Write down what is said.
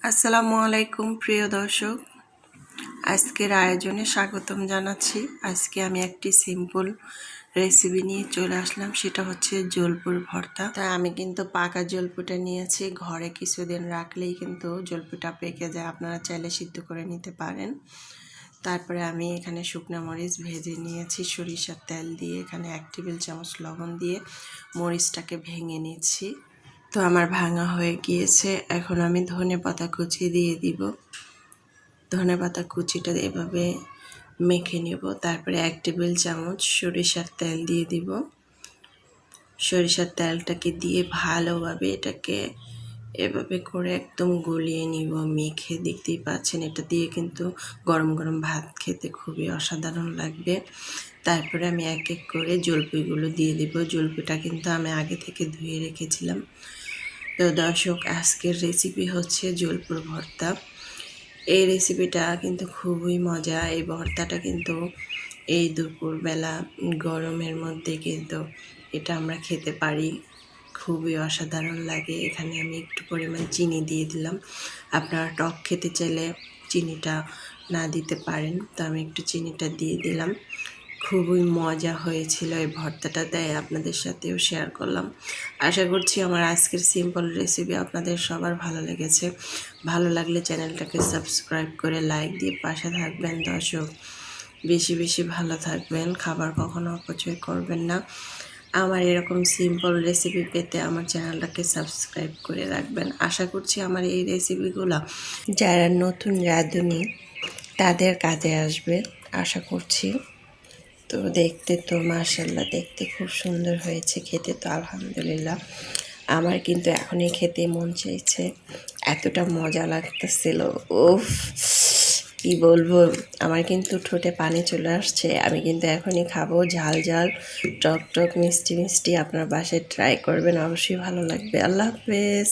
আসসালামু আলাইকুম প্রিয় দর্শক, আজকের আয়োজনে স্বাগতম জানাচ্ছি। আজকে আমি একটি সিম্পল রেসিপি নিয়ে চলে আসলাম, সেটা হচ্ছে জলপুর ভর্তা। তাই আমি কিন্তু পাকা জলপুটা নিয়েছি। ঘরে কিছুদিন রাখলেই কিন্তু জলপুটা পেকে যায়, আপনারা চাইলে সিদ্ধ করে নিতে পারেন। তারপরে আমি এখানে শুকনো মরিচ ভেজে নিয়েছি সরিষার তেল দিয়ে, এখানে 1 টেবিল চামচ লবণ দিয়ে মরিচটাকে ভেঙে নিচ্ছি। তো আমার ভাঙা হয়ে গিয়েছে। এখন আমি ধনেপাতা কুচি দিয়ে দিব। ধনেপাতা কুচিটা এভাবে মেখে নেব। তারপরে 1 টেবিল চামচ সরিষার তেল দিয়ে দিব। সরিষার তেলটাকে দিয়ে ভালোভাবে এটাকে এভাবে করে একদম গলিয়ে নিব, মেখে। দেখতেই পাচ্ছেন, এটা দিয়ে কিন্তু গরম গরম ভাত খেতে খুবই অসাধারণ লাগবে। তারপরে আমি এক এক করে জলপিগুলো দিয়ে দিব। জলপিটা কিন্তু আমি আগে থেকে ধুয়ে রেখেছিলাম। তো দর্শক, আজকের রেসিপি হচ্ছে জলপুর ভর্তা। এই রেসিপিটা কিন্তু খুবই মজা। এই ভর্তাটা কিন্তু এই দুপুরবেলা গরমের মধ্যে কিন্তু এটা আমরা খেতে পারি, খুবই অসাধারণ লাগে। এখানে আমি একটু পরিমাণ চিনি দিয়ে দিলাম। আপনারা টক খেতে চাইলে চিনিটা না দিতে পারেন, তো আমি একটু চিনিটা দিয়ে দিলাম। খুবই মজা হয়েছিল এই ভর্তাটা, তাই আপনাদের সাথেও শেয়ার করলাম। আশা করছি আমার আজকের সিম্পল রেসিপি আপনাদের সবার ভালো লেগেছে। ভালো লাগলে চ্যানেলটাকে সাবস্ক্রাইব করে লাইক দিয়ে পাশে থাকবেন। দর্শক, বেশি বেশি ভালো থাকবেন, খাবার কখনো অপচয় করবেন না। আমার এরকম সিম্পল রেসিপি পেতে আমার চ্যানেলটাকে সাবস্ক্রাইব করে রাখবেন। আশা করছি আমার এই রেসিপিগুলো যারা নতুন রাঁধুনি তাদের কাজে আসবে, আশা করছি। তো দেখতে তো মাশাআল্লাহ, দেখতে খুব সুন্দর হয়েছে, খেতে তো আলহামদুলিল্লাহ। আমার কিন্তু এখনই খেতে মন চাইছে, এতটা মজা লাগতেছিল। উফ, কি বলবো, আমার কিন্তু ঠোঁটে পানি চলে আসছে। আমি কিন্তু এখনই খাবো। ঝাল ঝাল, টক টক, মিষ্টি মিষ্টি। আপনার বাসায় ট্রাই করবেন, অবশ্যই ভালো লাগবে। আল্লাহ হাফেজ।